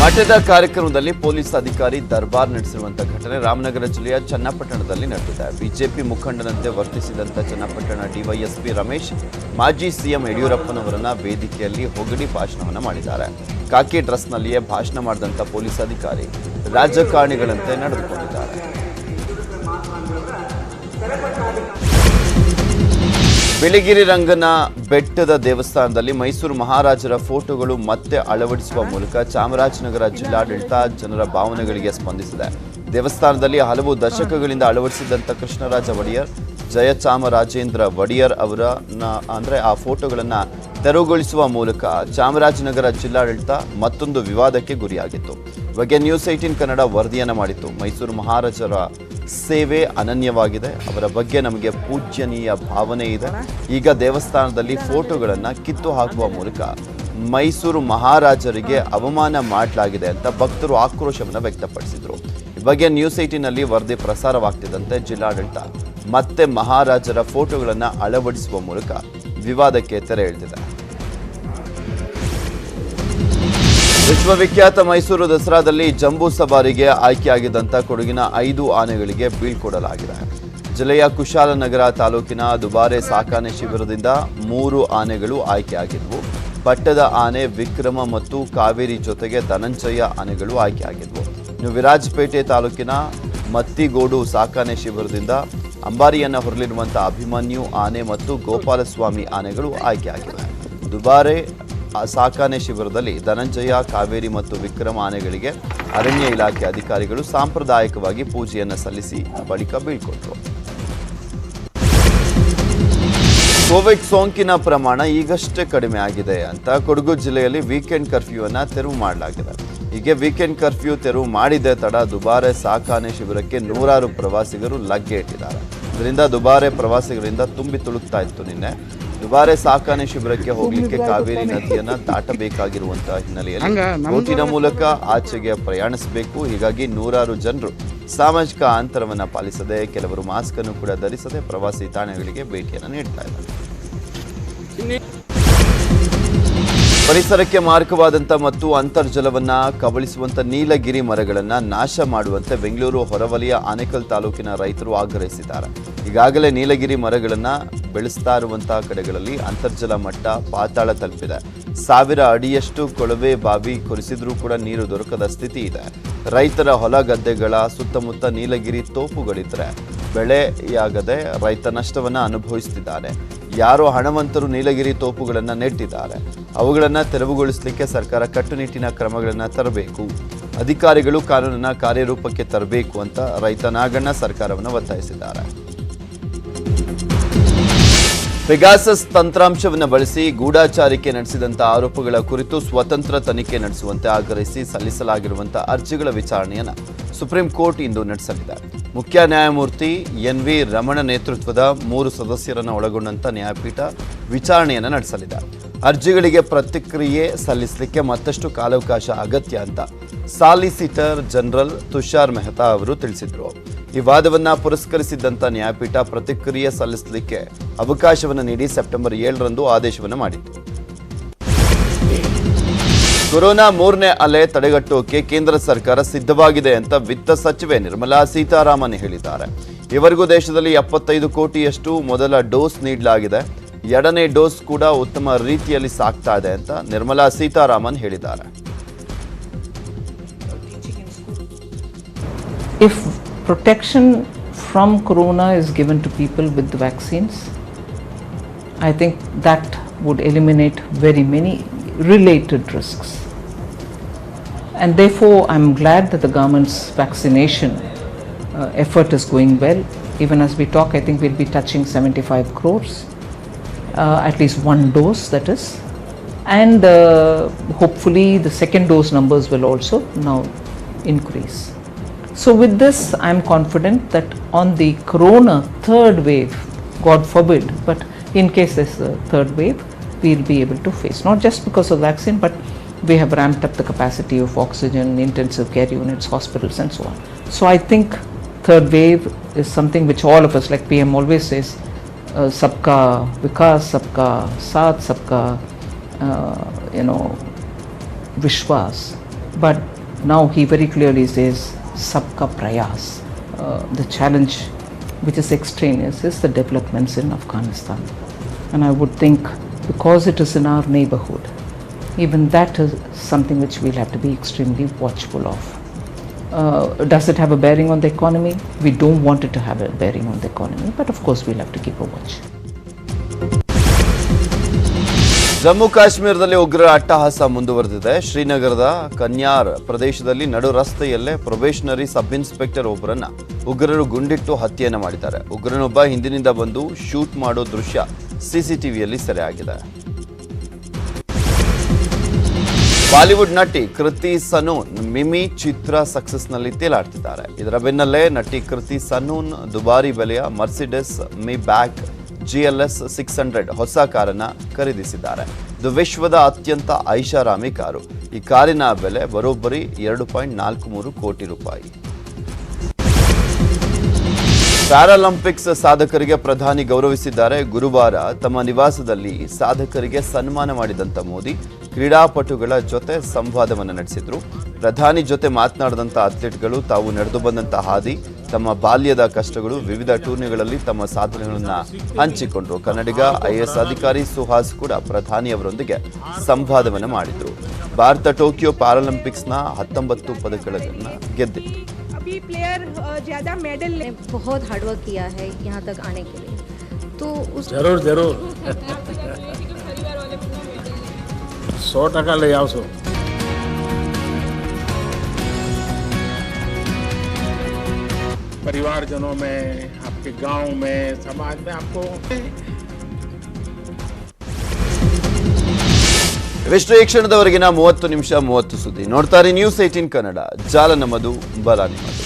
ಮಠದ ಕಾರ್ಯಕ್ರಮದಲ್ಲಿ ಪೊಲೀಸ್ ಅಧಿಕಾರಿ ದರ್ಬಾರ್ ನಡೆಸಿರುವಂತಹ ಘಟನೆ ರಾಮನಗರ ಜಿಲ್ಲೆಯ ಚನ್ನಪಟ್ಟಣದಲ್ಲಿ ನಡೆದಿದೆ. ಬಿಜೆಪಿ ಮುಖಂಡನಂತೆ ವರ್ತಿಸಿದಂತ ಚನ್ನಪಟ್ಟಣ ಡಿವೈಎಸ್ಪಿ ರಮೇಶ್ ಮಾಜಿ ಸಿಎಂ ಯಡಿಯೂರಪ್ಪನವರನ್ನ ವೇದಿಕೆಯಲ್ಲಿ ಹೊಗಳಿ ಭಾಷಣವನ್ನು ಮಾಡಿದ್ದಾರೆ. ಕಾಕಿ ಡ್ರೆಸ್ನಲ್ಲಿಯೇ ಭಾಷಣ ಮಾಡಿದಂತ ಪೊಲೀಸ್ ಅಧಿಕಾರಿ ರಾಜಕಾರಣಿಗಳಂತೆ ನಡೆದುಕೊಂಡಿದ್ದಾರೆ. ಬಿಳಿಗಿರಿ ರಂಗನ ಬೆಟ್ಟದ ದೇವಸ್ಥಾನದಲ್ಲಿ ಮೈಸೂರು ಮಹಾರಾಜರ ಫೋಟೋಗಳು ಮತ್ತೆ ಅಳವಡಿಸುವ ಮೂಲಕ ಚಾಮರಾಜನಗರ ಜಿಲ್ಲಾಡಳಿತ ಜನರ ಭಾವನೆಗಳಿಗೆ ಸ್ಪಂದಿಸಿದೆ. ದೇವಸ್ಥಾನದಲ್ಲಿ ಹಲವು ದಶಕಗಳಿಂದ ಅಳವಡಿಸಿದಂಥ ಕೃಷ್ಣರಾಜ ಒಡೆಯರ್, ಜಯಚಾಮರಾಜೇಂದ್ರ ಒಡೆಯರ್ ಅವರ ಆ ಫೋಟೋಗಳನ್ನು ತೆರವುಗೊಳಿಸುವ ಮೂಲಕ ಚಾಮರಾಜನಗರ ಜಿಲ್ಲಾಡಳಿತ ಮತ್ತೊಂದು ವಿವಾದಕ್ಕೆ ಗುರಿಯಾಗಿತ್ತು. ಬಗ್ಗೆ ನ್ಯೂಸ್ 18 ಕನ್ನಡ ವರದಿಯನ್ನು ಮಾಡಿತ್ತು. ಮೈಸೂರು ಮಹಾರಾಜರ ಸೇವೆ ಅನನ್ಯವಾಗಿದೆ, ಅವರ ಬಗ್ಗೆ ನಮಗೆ ಪೂಜ್ಯನೀಯ ಭಾವನೆ ಇದೆ. ಈಗ ದೇವಸ್ಥಾನದಲ್ಲಿ ಫೋಟೋಗಳನ್ನು ಕಿತ್ತು ಹಾಕುವ ಮೂಲಕ ಮೈಸೂರು ಮಹಾರಾಜರಿಗೆ ಅವಮಾನ ಮಾಡಲಾಗಿದೆ ಅಂತ ಭಕ್ತರು ಆಕ್ರೋಶವನ್ನು ವ್ಯಕ್ತಪಡಿಸಿದರು. ಈ ಬಗ್ಗೆ ನ್ಯೂಸ್ 18ನಲ್ಲಿ ವರದಿ ಪ್ರಸಾರವಾಗ್ತಿದ್ದಂತೆ ಜಿಲ್ಲಾಡಳಿತ ಮತ್ತೆ ಮಹಾರಾಜರ ಫೋಟೋಗಳನ್ನು ಅಳವಡಿಸುವ ಮೂಲಕ ವಿವಾದಕ್ಕೆ ತೆರೆ ಎಳೆದಿದೆ. ವಿಶ್ವವಿಖ್ಯಾತ ಮೈಸೂರು ದಸರಾದಲ್ಲಿ ಜಂಬೂ ಸವಾರಿಗೆ ಆಯ್ಕೆಯಾಗಿದ್ದಂಥ ಕೊಡಗಿನ 5 ಆನೆಗಳಿಗೆ ಬೀಳ್ಕೊಡಲಾಗಿದೆ. ಜಿಲ್ಲೆಯ ಕುಶಾಲನಗರ ತಾಲೂಕಿನ ದುಬಾರೆ ಸಾಕಾಣೆ ಶಿಬಿರದಿಂದ 3 ಆನೆಗಳು ಆಯ್ಕೆಯಾಗಿದ್ವು. ಪಟ್ಟದ ಆನೆ ವಿಕ್ರಮ ಮತ್ತು ಕಾವೇರಿ ಜೊತೆಗೆ ಧನಂಜಯ ಆನೆಗಳು ಆಯ್ಕೆಯಾಗಿದ್ವು. ಇನ್ನು ವಿರಾಜಪೇಟೆ ತಾಲೂಕಿನ ಮತ್ತಿಗೋಡು ಸಾಕಾಣೆ ಶಿಬಿರದಿಂದ ಅಂಬಾರಿಯನ್ನು ಹೊರಲಿರುವಂಥ ಅಭಿಮನ್ಯು ಆನೆ ಮತ್ತು ಗೋಪಾಲಸ್ವಾಮಿ ಆನೆಗಳು ಆಯ್ಕೆಯಾಗಿವೆ. ದುಬಾರೆ ಸಾಕಾಣೆ ಶಿಬಿರದಲ್ಲಿ ಧನಂಜಯ, ಕಾವೇರಿ ಮತ್ತು ವಿಕ್ರಮ ಆನೆಗಳಿಗೆ ಅರಣ್ಯ ಇಲಾಖೆ ಅಧಿಕಾರಿಗಳು ಸಾಂಪ್ರದಾಯಿಕವಾಗಿ ಪೂಜೆಯನ್ನು ಸಲ್ಲಿಸಿ ಬಳಿಕ ಬೀಳ್ಕೊಟ್ರು. ಕೋವಿಡ್ ಸೋಂಕಿನ ಪ್ರಮಾಣ ಈಗಷ್ಟೇ ಕಡಿಮೆ ಆಗಿದೆ ಅಂತ ಕೊಡಗು ಜಿಲ್ಲೆಯಲ್ಲಿ ವೀಕೆಂಡ್ ಕರ್ಫ್ಯೂವನ್ನು ತೆರವು ಮಾಡಲಾಗಿದೆ. ಹೀಗೆ ವೀಕೆಂಡ್ ಕರ್ಫ್ಯೂ ತೆರವು ಮಾಡಿದ ತಡ ದುಬಾರೆ ಸಾಕಾಣೆ ಶಿಬಿರಕ್ಕೆ ನೂರಾರು ಪ್ರವಾಸಿಗರು ಲಗ್ಗೆ ಇಟ್ಟಿದ್ದಾರೆ. ಇದರಿಂದ ದುಬಾರೆ ಪ್ರವಾಸಿಗರಿಂದ ತುಂಬಿ ತುಳುಕ್ತಾ ಇತ್ತು. ನಿನ್ನೆ ದುಬಾರೆ ಸಾಕಾಣೆ ಶಿಬಿರಕ್ಕೆ ಹೋಗಲಿಕ್ಕೆ ಕಾವೇರಿ ನದಿಯನ್ನು ದಾಟಬೇಕಾಗಿರುವಂತಹ ಹಿನ್ನೆಲೆಯಲ್ಲಿ ಬೋಟಿನ ಮೂಲಕ ಆಚೆಗೆ ಪ್ರಯಾಣಿಸಬೇಕು. ಹೀಗಾಗಿ ನೂರಾರು ಜನರು ಸಾಮಾಜಿಕ ಅಂತರವನ್ನು ಪಾಲಿಸದೆ, ಕೆಲವರು ಮಾಸ್ಕ್ ಅನ್ನು ಕೂಡ ಧರಿಸದೆ ಪ್ರವಾಸಿ ತಾಣಗಳಿಗೆ ಭೇಟಿಯನ್ನು ನೀಡ್ತಾ ಇದ್ದಾರೆ. ಪರಿಸರಕ್ಕೆ ಮಾರಕವಾದಂಥ ಮತ್ತು ಅಂತರ್ಜಲವನ್ನ ಕಬಳಿಸುವಂಥ ನೀಲಗಿರಿ ಮರಗಳನ್ನು ನಾಶ ಮಾಡುವಂತೆ ಬೆಂಗಳೂರು ಹೊರವಲಯ ಆನೇಕಲ್ ತಾಲೂಕಿನ ರೈತರು ಆಗ್ರಹಿಸಿದ್ದಾರೆ. ಈಗಾಗಲೇ ನೀಲಗಿರಿ ಮರಗಳನ್ನು ಬೆಳೆಸ್ತಾ ಇರುವಂತಹ ಕಡೆಗಳಲ್ಲಿ ಅಂತರ್ಜಲ ಮಟ್ಟ ಪಾತಾಳ ತಲುಪಿದೆ. 1000 ಅಡಿಯಷ್ಟು ಕೊಳವೆ ಬಾವಿ ಕೊರೆಸಿದ್ರೂ ಕೂಡ ನೀರು ದೊರಕದ ಸ್ಥಿತಿ ಇದೆ. ರೈತರ ಹೊಲ ಗದ್ದೆಗಳ ಸುತ್ತಮುತ್ತ ನೀಲಗಿರಿ ತೋಪುಗಳಿದ್ರೆ ಬೆಳೆಯಾಗದೆ ರೈತ ನಷ್ಟವನ್ನು ಅನುಭವಿಸುತ್ತಿದ್ದಾರೆ. ಯಾರೋ ಹಣವಂತರು ನೀಲಗಿರಿ ತೋಪುಗಳನ್ನು ನೆಟ್ಟಿದ್ದಾರೆ. ಅವುಗಳನ್ನು ತೆರವುಗೊಳಿಸಲಿಕ್ಕೆ ಸರ್ಕಾರ ಕಟ್ಟುನಿಟ್ಟಿನ ಕ್ರಮಗಳನ್ನು ತರಬೇಕು. ಅಧಿಕಾರಿಗಳು ಕಾನೂನನ್ನು ಕಾರ್ಯರೂಪಕ್ಕೆ ತರಬೇಕು ಅಂತ ರೈತ ನಾಗಣ್ಣ ಸರ್ಕಾರವನ್ನು ಒತ್ತಾಯಿಸಿದ್ದಾರೆ. ಪೆಗಾಸಸ್ ತಂತ್ರಾಂಶವನ್ನು ಬಳಸಿ ಗೂಢಾಚಾರಿಕೆ ನಡೆಸಿದಂಥ ಆರೋಪಗಳ ಕುರಿತು ಸ್ವತಂತ್ರ ತನಿಖೆ ನಡೆಸುವಂತೆ ಆಗ್ರಹಿಸಿ ಸಲ್ಲಿಸಲಾಗಿರುವಂತಹ ಅರ್ಜಿಗಳ ವಿಚಾರಣೆಯನ್ನು ಸುಪ್ರೀಂ ಕೋರ್ಟ್ ಇಂದು ನಡೆಸಲಿದೆ. ಮುಖ್ಯ ನ್ಯಾಯಮೂರ್ತಿ NV ರಮಣ ನೇತೃತ್ವದ 3 ಸದಸ್ಯರನ್ನು ಒಳಗೊಂಡಂಥ ನ್ಯಾಯಪೀಠ ವಿಚಾರಣೆಯನ್ನು ನಡೆಸಲಿದೆ. ಅರ್ಜಿಗಳಿಗೆ ಪ್ರತಿಕ್ರಿಯೆ ಸಲ್ಲಿಸಲಿಕ್ಕೆ ಮತ್ತಷ್ಟು ಕಾಲಾವಕಾಶ ಅಗತ್ಯ ಅಂತ ಸಾಲಿಸಿಟರ್ ಜನರಲ್ ತುಷಾರ್ ಮೆಹ್ತಾ ಅವರು ತಿಳಿಸಿದರು. ಈ ವಾದವನ್ನು ಪುರಸ್ಕರಿಸಿದ್ದಂಥ ನ್ಯಾಯಪೀಠ ಪ್ರತಿಕ್ರಿಯೆ ಸಲ್ಲಿಸಲಿಕ್ಕೆ ಅವಕಾಶವನ್ನು ನೀಡಿ ಸೆಪ್ಟೆಂಬರ್ 7ರಂದು ಆದೇಶವನ್ನು ಮಾಡಿತ್ತು. ಕೊರೋನಾ 3ನೇ ಅಲೆ ತಡೆಗಟ್ಟೋಕೆ ಕೇಂದ್ರ ಸರ್ಕಾರ ಸಿದ್ಧವಾಗಿದೆ ಅಂತ ವಿತ್ತ ಸಚಿವೆ ನಿರ್ಮಲಾ ಸೀತಾರಾಮನ್ ಹೇಳಿದ್ದಾರೆ. ಇವರೆಗೂ ದೇಶದಲ್ಲಿ 75 ಕೋಟಿಯಷ್ಟು ಮೊದಲ ಡೋಸ್ ನೀಡಲಾಗಿದೆ. 2ನೇ ಡೋಸ್ ಕೂಡ ಉತ್ತಮ ರೀತಿಯಲ್ಲಿ ಸಾಗ್ತಾ ಇದೆ ಅಂತ ನಿರ್ಮಲಾ ಸೀತಾರಾಮನ್ ಹೇಳಿದ್ದಾರೆ. If protection from corona is given to people with the vaccines, I think that would eliminate very many related risks. And therefore, I'm glad that the government's vaccination effort is going well. Even as we talk, I think we'll be touching 75 crores, at least 1 dose that is. And hopefully the second dose numbers will also now increase. So with this, I'm confident that on the corona third wave, God forbid, but in case there's a third wave, we'll be able to face, not just because of vaccine, but we have ramped up the capacity of oxygen, intensive care units, hospitals and so on. So I think third wave is something which all of us, like PM always says, sabka vikas, sabka saath, sabka vishwas. But Now he very clearly says, Sabka Prayas. The challenge which is extraneous is the developments in Afghanistan. And I would think because it is in our neighborhood, even that is something which we'll have to be extremely watchful of. Does it have a bearing on the economy? We don't want it to have a bearing on the economy, but of course we'll have to keep a watch. Jammu ಕಾಶ್ಮೀರದಲ್ಲಿ ಉಗ್ರರ ಅಟ್ಟಹಾಸ ಮುಂದುವರೆದಿದೆ. ಶ್ರೀನಗರದ ಕನ್ಯಾರ್ ಪ್ರದೇಶದಲ್ಲಿ ನಡು ರಸ್ತೆಯಲ್ಲೇ probationary sub inspector ಒಬ್ಬರನ್ನ ಉಗ್ರರು ಗುಂಡಿಟ್ಟು ಹತ್ಯೆಯನ್ನು ಮಾಡಿದ್ದಾರೆ. ಉಗ್ರನೊಬ್ಬ ಹಿಂದಿನಿಂದ ಬಂದು ಶೂಟ್ ಮಾಡೋ ದೃಶ್ಯ ಸಿಸಿಟಿವಿಯಲ್ಲಿ ಸೆರೆಯಾಗಿದೆ. ಬಾಲಿವುಡ್ ನಟಿ ಕೃತಿ ಸನೂನ್ ಮಿಮಿ ಚಿತ್ರ ಸಕ್ಸಸ್ನಲ್ಲಿ ತೇಲಾಡ್ತಿದ್ದಾರೆ. ಇದರ ಬೆನ್ನಲ್ಲೇ ನಟಿ ಕೃತಿ ಸನೂನ್ ದುಬಾರಿ ಬೆಲೆಯ ಮರ್ಸಿಡೆಸ್ ಮಿ ಬ್ಯಾಕ್ GLS 600 ಹೊಸ ಕಾರನ್ನ ಖರೀದಿಸಿದ್ದಾರೆ. ಇದು ವಿಶ್ವದ ಅತ್ಯಂತ ಐಷಾರಾಮಿ ಕಾರು. ಈ ಕಾರಿನ ಬೆಲೆ ಬರೋಬ್ಬರಿ 2.43 ಕೋಟಿ ರೂಪಾಯಿ. ಪ್ಯಾರಾಲಿಂಪಿಕ್ಸ್ ಸಾಧಕರಿಗೆ ಪ್ರಧಾನಿ ಗೌರವಿಸಿದ್ದಾರೆ. ಗುರುವಾರ ತಮ್ಮ ನಿವಾಸದಲ್ಲಿ ಸಾಧಕರಿಗೆ ಸನ್ಮಾನ ಮಾಡಿದಂತ ಮೋದಿ ಕ್ರೀಡಾಪಟುಗಳ ಜೊತೆ ಸಂವಾದವನ್ನು ನಡೆಸಿದ್ರು. ಪ್ರಧಾನಿ ಜೊತೆ ಮಾತನಾಡಿದಂಥ ಅಥ್ಲೀಟ್ಗಳು ತಾವು ನಡೆದು ಬಂದಂಥ ಹಾದಿ, ತಮ್ಮ ಬಾಲ್ಯದ ಕಷ್ಟಗಳು, ವಿವಿಧ ಟೂರ್ನಿಗಳಲ್ಲಿ ತಮ್ಮ ಸಾಧನೆಗಳನ್ನು ಹಂಚಿಕೊಂಡ್ರು. ಕನ್ನಡಿಗ IAS ಅಧಿಕಾರಿ ಸುಹಾಸ್ ಕೂಡ ಪ್ರಧಾನಿಯವರೊಂದಿಗೆ ಸಂವಾದವನ್ನು ಮಾಡಿದ್ರು. ಭಾರತ ಟೋಕಿಯೋ ಪ್ಯಾರಾಲಿಂಪಿಕ್ಸ್ನ 19 ಪದಕಗಳನ್ನು ಗೆದ್ದಿತ್ತು. अभी प्लेयर ज़्यादा मेडल बहुत हार्डवर्क किया है यहाँ तक आने के लिए, तो उस जरूर जरूर 100% ले आओ सो। परिवारजनों में, आपके गांव में, समाज में आपको ಇವಿಷ್ಟು ಈ ಕ್ಷಣದವರೆಗಿನ 30 ನಿಮಿಷ 30 ಸುದ್ದಿ. ನೋಡ್ತಾರೆ ನ್ಯೂಸ್ 18 ಕನ್ನಡ. ಜಾಲ ನಮ್ಮದು, ಬಲ ನಿಮ್ಮದು.